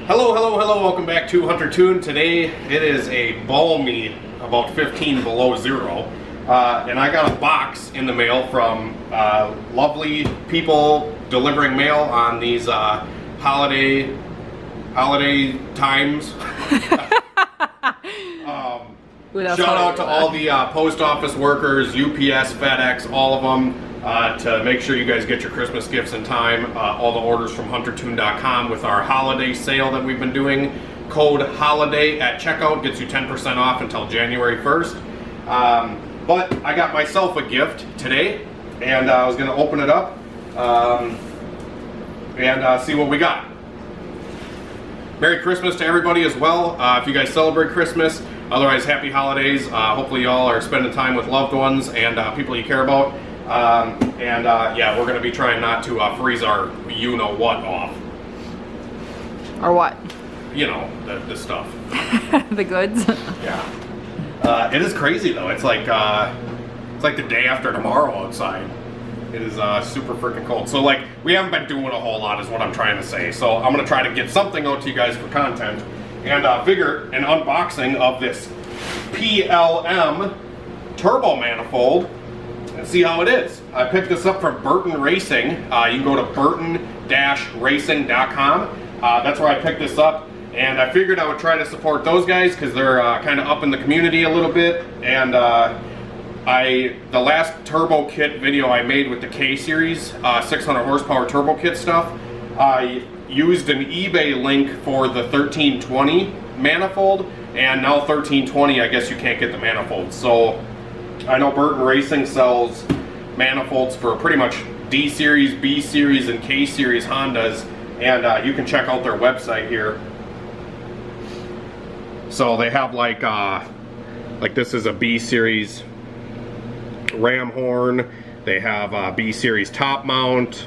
Hello, hello, hello, welcome back to Hunter Tune. Today it is a balmy, about 15 below zero, and I got a box in the mail from lovely people delivering mail on these holiday times. Shout out to all the post office workers, UPS, FedEx, all of them, to make sure you guys get your Christmas gifts in time. All the orders from huntertune.com with our holiday sale that we've been doing. Code HOLIDAY at checkout gets you 10% off until January 1st. But I got myself a gift today, and I was going to open it up and see what we got. Merry Christmas to everybody as well, if you guys celebrate Christmas. Otherwise, happy holidays. Hopefully y'all are spending time with loved ones and people you care about. Yeah, we're going to be trying not to freeze our you-know-what off. Or what? You know, the stuff. The goods? Yeah. It is crazy, though. It's like the day after tomorrow outside. It is super freaking cold. So, like, we haven't been doing a whole lot is what I'm trying to say. So I'm going to try to get something out to you guys for content. And figure an unboxing of this PLM turbo manifold and see how it is. I picked this up from Burton Racing. You can go to burton-racing.com. That's where I picked this up. And I figured I would try to support those guys because they're kind of up in the community a little bit. And the last turbo kit video I made with the K-Series, 600 horsepower turbo kit stuff, I used an eBay link for the 1320 manifold, and now 1320, I guess you can't get the manifold. So I know Burton Racing sells manifolds for pretty much D-Series, B-Series, and K-Series Hondas, and you can check out their website here. So they have like this is a B-Series ram horn. They have a B-Series top mount.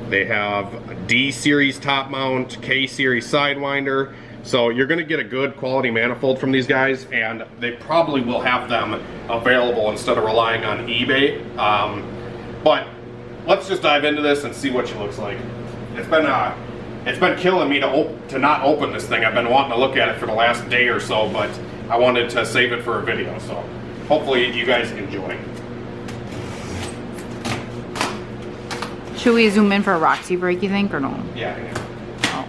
They have a D-Series top mount, K-Series sidewinder. So you're going to get a good quality manifold from these guys, and they probably will have them available instead of relying on eBay. But let's just dive into this and see what she looks like. It's been killing me to not open this thing. I've been wanting to look at it for the last day or so, but I wanted to save it for a video. So hopefully you guys enjoy. Should we zoom in for a Roxy break, you think, or no? Yeah. Oh.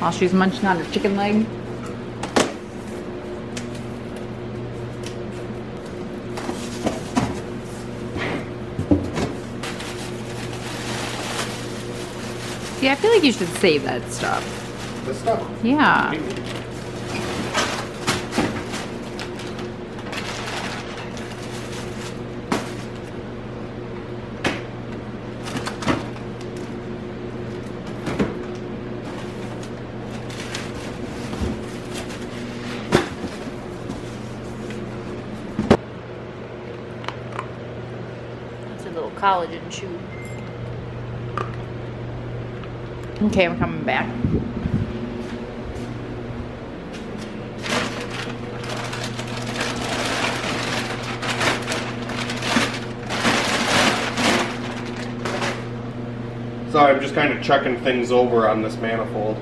While she's munching on her chicken leg. See, I feel like you should save that stuff. This stuff? Yeah. A little collagen chew. Okay, I'm coming back. So I'm just kind of checking things over on this manifold.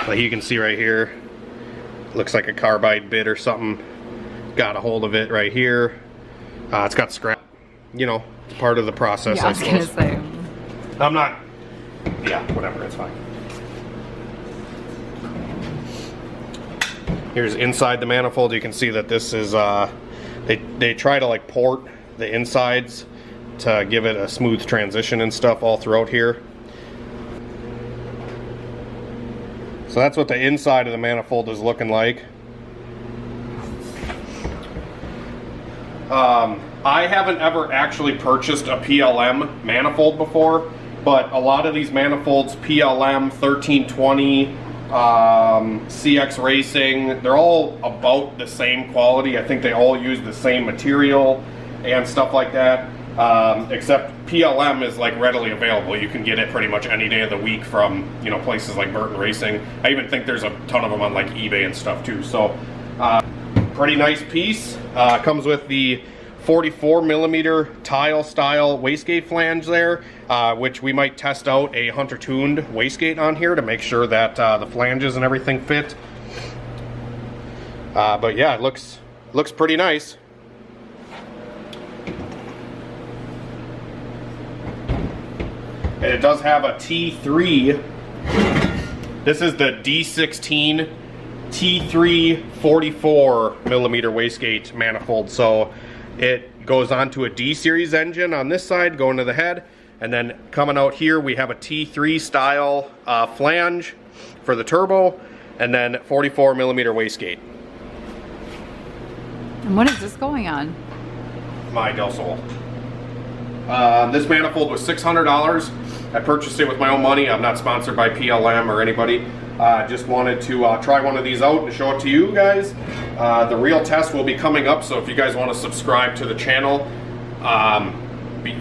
Like you can see right here, looks like a carbide bit or something. Got a hold of it right here. It's got scrap. You know, it's part of the process, Yeah, I suppose. I was gonna say. I'm not... Yeah, whatever, it's fine. Here's inside the manifold. You can see that this is... They try to like port the insides to give it a smooth transition and stuff all throughout here. So that's what the inside of the manifold is looking like. I haven't ever actually purchased a PLM manifold before, but a lot of these manifolds, PLM, 1320, CX Racing, they're all about the same quality. I think they all use the same material and stuff like that, except PLM is like readily available. You can get it pretty much any day of the week from, you know, places like Burton Racing. I even think there's a ton of them on like eBay and stuff too. So pretty nice piece. Comes with the 44 millimeter tile style wastegate flange there, which we might test out a Hunter tuned wastegate on here to make sure that the flanges and everything fit. But yeah, it looks pretty nice. And it does have a T3. This is the D16 T3 44 millimeter wastegate manifold. So it goes onto a D series engine on this side, going to the head, and then coming out here we have a T3 style flange for the turbo, and then 44 millimeter wastegate. And what is this going on? My Del Sol. This manifold was $600. I purchased it with my own money. I'm not sponsored by PLM or anybody. Just wanted to try one of these out and show it to you guys. The real test will be coming up, so if you guys want to subscribe to the channel,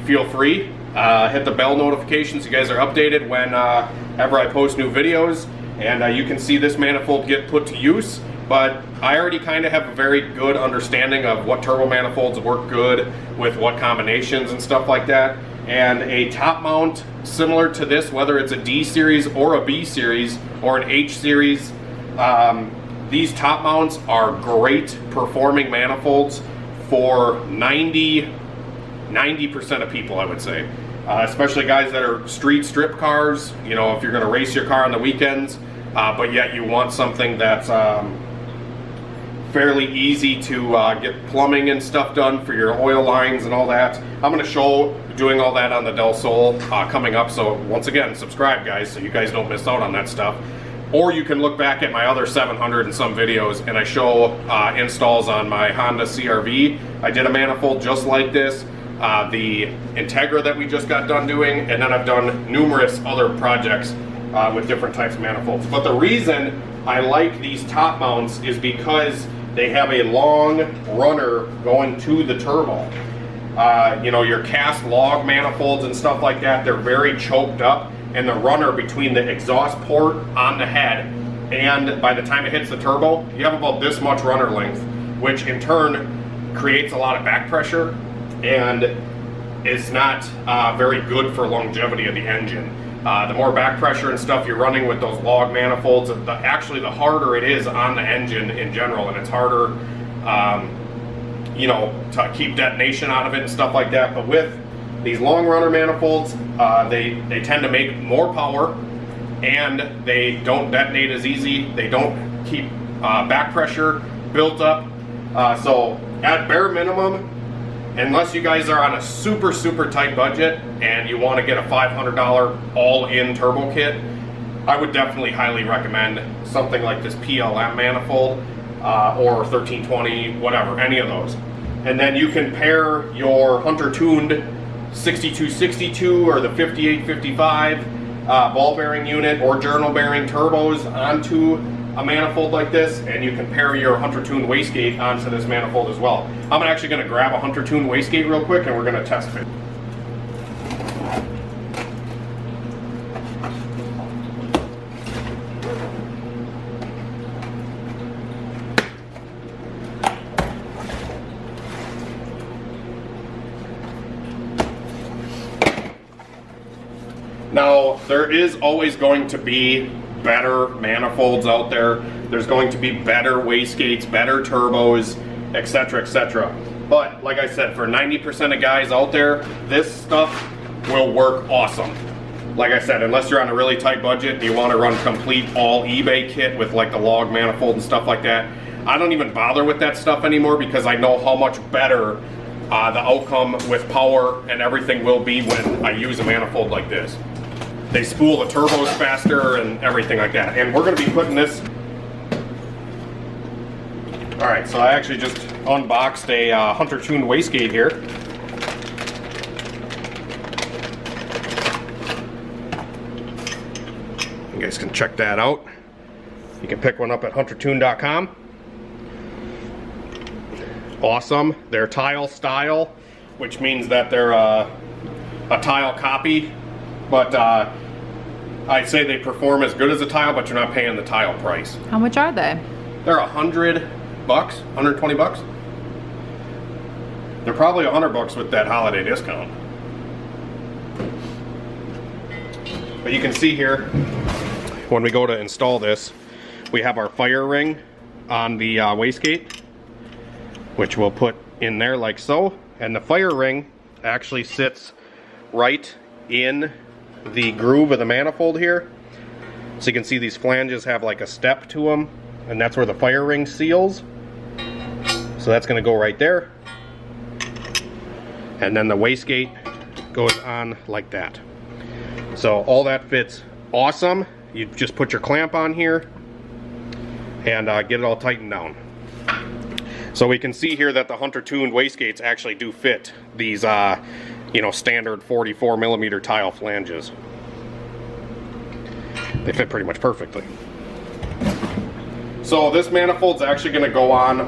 feel free. Hit the bell notifications so you guys are updated whenever I post new videos. And you can see this manifold get put to use. But I already kind of have a very good understanding of what turbo manifolds work good with what combinations and stuff like that. And a top mount similar to this, whether it's a D series or a B series or an H series, these top mounts are great performing manifolds for 90% of people, I would say. Especially guys that are street strip cars, you know, if you're gonna race your car on the weekends, but yet you want something that's fairly easy to get plumbing and stuff done for your oil lines and all that. I'm going to show doing all that on the Del Sol coming up, so once again, subscribe guys so you guys don't miss out on that stuff. Or you can look back at my other 700 and some videos and I show installs on my Honda CR-V. I did a manifold just like this, the Integra that we just got done doing, and then I've done numerous other projects with different types of manifolds. But the reason I like these top mounts is because they have a long runner going to the turbo. You know, your cast log manifolds and stuff like that, they're very choked up, and the runner between the exhaust port on the head and by the time it hits the turbo, you have about this much runner length, which in turn creates a lot of back pressure and is not very good for longevity of the engine. The more back pressure and stuff you're running with those log manifolds, actually the harder it is on the engine in general, and it's harder, you know, to keep detonation out of it and stuff like that. But with these long runner manifolds, they tend to make more power, and they don't detonate as easy. They don't keep back pressure built up. So at bare minimum, unless you guys are on a super tight budget and you want to get a $500 all-in turbo kit, I would definitely highly recommend something like this PLM manifold or 1320, whatever, any of those. And then you can pair your Hunter tuned 6262 or the 5855 ball bearing unit or journal bearing turbos onto a manifold like this, and you can pair your Hunter tuned wastegate onto this manifold as well. I'm actually going to grab a Hunter tuned wastegate real quick and we're going to test fit. Now, there is always going to be better manifolds out there. There's going to be better wastegates, better turbos, etc., etc. But like I said, for 90% of guys out there, this stuff will work awesome. Like I said, unless you're on a really tight budget and you want to run complete all eBay kit with like the log manifold and stuff like that, I don't even bother with that stuff anymore because I know how much better the outcome with power and everything will be when I use a manifold like this. They spool the turbos faster and everything like that. And we're going to be putting this... Alright, so I actually just unboxed a Hunter tuned wastegate here. You guys can check that out. You can pick one up at huntertune.com. Awesome. They're tile style, which means that they're a tile copy. But I'd say they perform as good as a tile, but you're not paying the tile price. How much are they? They're $100, 120 bucks. They're probably $100 with that holiday discount. But you can see here, when we go to install this, we have our fire ring on the wastegate, which we'll put in there like so. And the fire ring actually sits right in the groove of the manifold here. So you can see these flanges have like a step to them, and that's where the fire ring seals. So that's going to go right there. And then the wastegate goes on like that. So all that fits awesome. You just put your clamp on here and get it all tightened down. So we can see here that the Hunter tuned wastegates actually do fit these you know, standard 44 millimeter tile flanges. They fit pretty much perfectly. So this manifold's actually going to go on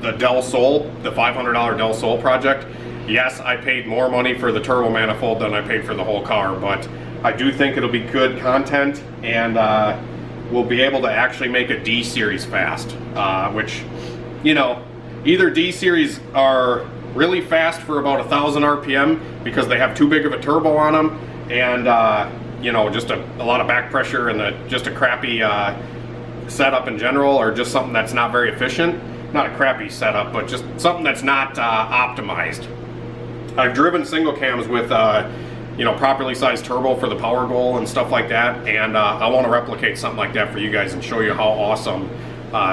the Del Sol, the $500 Del Sol project. Yes, I paid more money for the turbo manifold than I paid for the whole car, but I do think it'll be good content, and we'll be able to actually make a D series fast, which, you know, either D series are really fast for about 1,000 RPM because they have too big of a turbo on them, and you know, just a lot of back pressure and just a crappy setup in general, or just something that's not very efficient. Not a crappy setup, but just something that's not optimized. I've driven single cams with you know, properly sized turbo for the power goal and stuff like that, and I want to replicate something like that for you guys and show you how awesome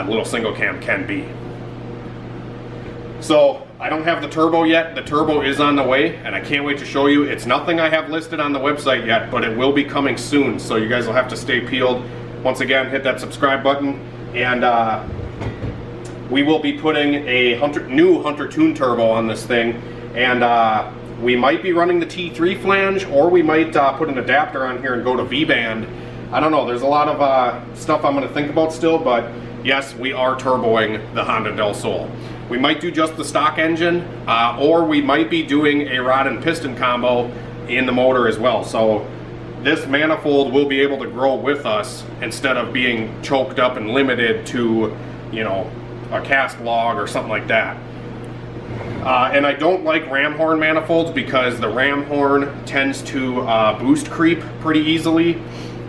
little single cam can be. So I don't have the turbo yet. The turbo is on the way, and I can't wait to show you. It's nothing I have listed on the website yet, but it will be coming soon, so you guys will have to stay peeled. Once again, hit that subscribe button, and we will be putting a new Hunter Tune turbo on this thing, and we might be running the T3 flange, or we might put an adapter on here and go to V-band. I don't know, there's a lot of stuff I'm going to think about still, but yes, we are turboing the Honda Del Sol. We might do just the stock engine, or we might be doing a rod and piston combo in the motor as well. So this manifold will be able to grow with us instead of being choked up and limited to, you know, a cast log or something like that. And I don't like ram horn manifolds because the ram horn tends to boost creep pretty easily.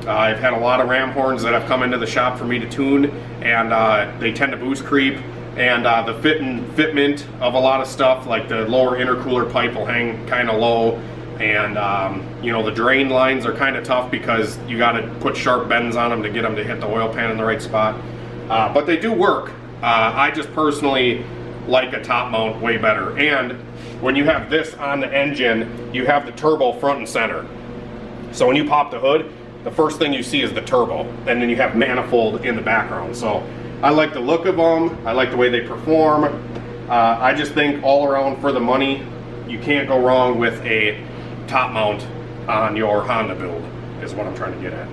I've had a lot of ram horns that have come into the shop for me to tune, and they tend to boost creep. And the fitment of a lot of stuff, like the lower intercooler pipe will hang kind of low, and you know, the drain lines are kind of tough because you got to put sharp bends on them to get them to hit the oil pan in the right spot. But they do work. I just personally like a top mount way better. And when you have this on the engine, you have the turbo front and center. So when you pop the hood, the first thing you see is the turbo, and then you have manifold in the background. So I like the look of them. I like the way they perform. I just think all around for the money, you can't go wrong with a top mount on your Honda build, is what I'm trying to get at.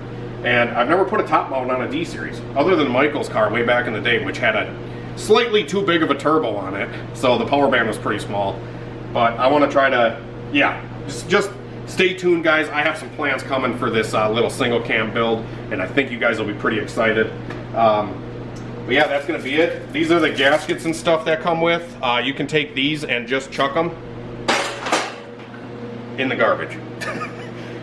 And I've never put a top mount on a D series, other than Michael's car way back in the day, which had a slightly too big of a turbo on it, so the power band was pretty small. But I want to try to, yeah, just stay tuned, guys. I have some plans coming for this little single cam build, and I think you guys will be pretty excited. But yeah, that's going to be it. These are the gaskets and stuff that come with. You can take these and just chuck them in the garbage.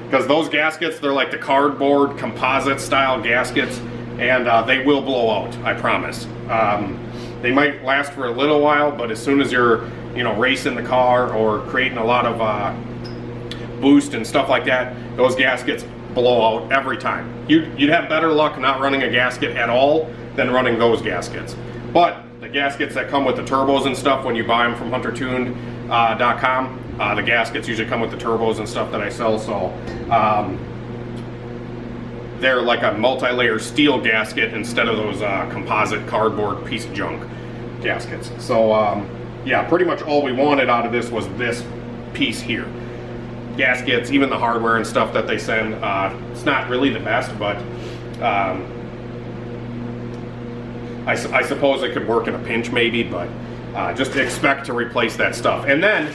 Because those gaskets, they're like the cardboard composite style gaskets, and they will blow out, I promise. They might last for a little while, but as soon as you're, you know, racing the car or creating a lot of boost and stuff like that, those gaskets blow out every time. You'd have better luck not running a gasket at all than running those gaskets. But the gaskets that come with the turbos and stuff, when you buy them from huntertuned.com, the gaskets usually come with the turbos and stuff that I sell, so they're like a multi-layer steel gasket instead of those composite cardboard piece of junk gaskets. So yeah, pretty much all we wanted out of this was this piece here. Gaskets, even the hardware and stuff that they send, it's not really the best, but I suppose it could work in a pinch maybe, but just expect to replace that stuff. And then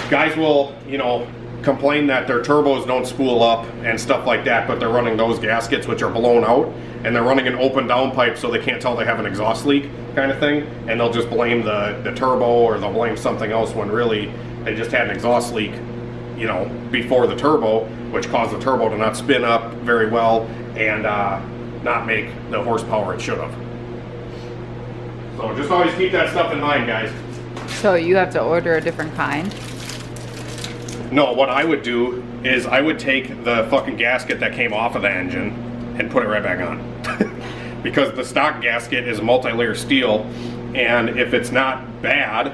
guys will, you know, complain that their turbos don't spool up and stuff like that, but they're running those gaskets which are blown out, and they're running an open downpipe so they can't tell they have an exhaust leak kind of thing, and they'll just blame the turbo, or they'll blame something else when really they just had an exhaust leak, you know, before the turbo, which caused the turbo to not spin up very well and not make the horsepower it should have. So just always keep that stuff in mind, guys. So you have to order a different kind? No, what I would do is I would take the fucking gasket that came off of the engine and put it right back on. Because the stock gasket is multi-layer steel, and if it's not bad,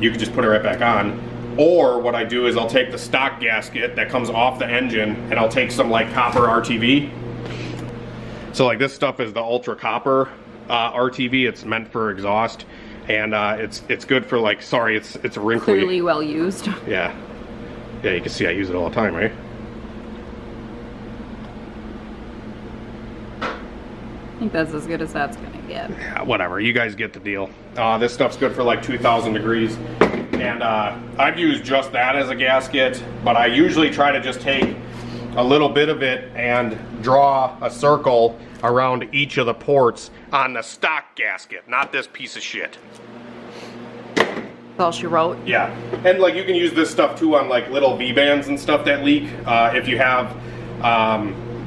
you can just put it right back on. Or what I do is I'll take the stock gasket that comes off the engine, and I'll take some like copper RTV. So like this stuff is the ultra copper RTV. It's meant for exhaust, and it's good for like, sorry, it's wrinkly. Clearly well used. Yeah. Yeah, you can see I use it all the time, right? I think that's as good as that's gonna get. Yeah, whatever, you guys get the deal. This stuff's good for like 2,000 degrees. And I've used just that as a gasket, but I usually try to just take a little bit of it and draw a circle around each of the ports on the stock gasket, not this piece of shit. That's all she wrote? Yeah, and like you can use this stuff too on like little V-bands and stuff that leak. If you have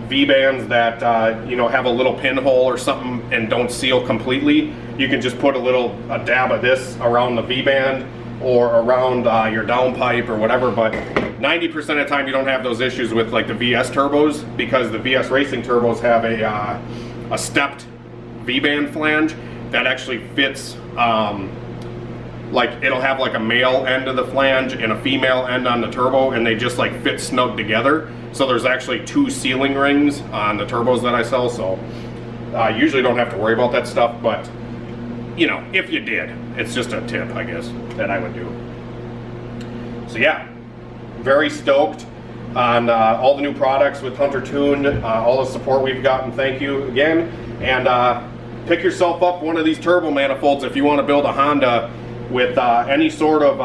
V-bands that you know, have a little pinhole or something and don't seal completely, you can just put a dab of this around the V-band or around your downpipe or whatever. But 90% of the time you don't have those issues with like the VS turbos, because the VS racing turbos have a stepped V-band flange that actually fits. Like it'll have like a male end of the flange and a female end on the turbo, and they just like fit snug together. So there's actually 2 sealing rings on the turbos that I sell, so usually don't have to worry about that stuff. But you know, if you did, it's just a tip, I guess, that I would do. So yeah, very stoked on all the new products with Hunter Tuned, all the support we've gotten. Thank you again, and pick yourself up one of these turbo manifolds if you want to build a Honda with any sort of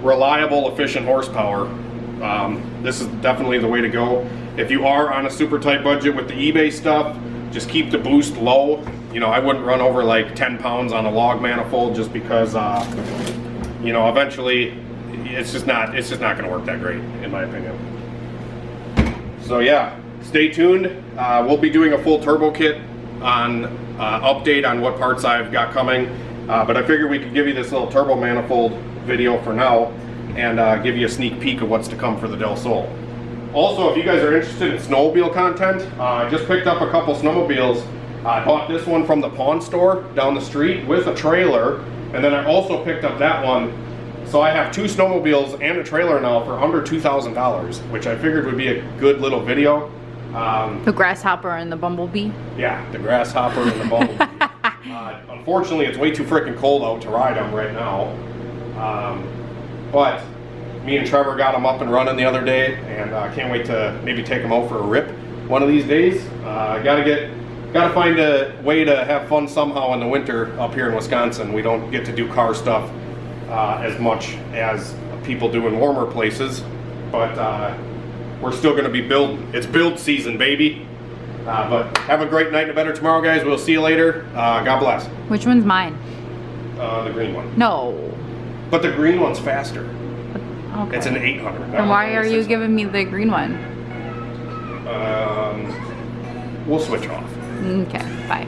reliable, efficient horsepower. This is definitely the way to go. If you are on a super tight budget with the eBay stuff, just keep the boost low. You know, I wouldn't run over like 10 pounds on a log manifold, just because you know, eventually it's just not going to work that great, in my opinion. So yeah, stay tuned. We'll be doing a full turbo kit on update on what parts I've got coming. But I figured we could give you this little turbo manifold video for now, and give you a sneak peek of what's to come for the Del Sol. Also, if you guys are interested in snowmobile content, I just picked up a couple snowmobiles. I bought this one from the pawn store down the street with a trailer, and then I also picked up that one. So I have 2 snowmobiles and a trailer now for under $2,000, which I figured would be a good little video. The grasshopper and the bumblebee? Yeah, the grasshopper and the bumblebee. Unfortunately, it's way too freaking cold out to ride them right now. But me and Trevor got them up and running the other day, and I can't wait to maybe take them out for a rip one of these days. Gotta find a way to have fun somehow in the winter up here in Wisconsin. We don't get to do car stuff as much as people do in warmer places, but we're still going to be building. It's build season, baby. But have a great night and a better tomorrow, guys. We'll see you later. God bless. Which one's mine? The green one. No. But the green one's faster. Okay. It's an 800. And why are you giving me the green one? We'll switch off. Okay, bye.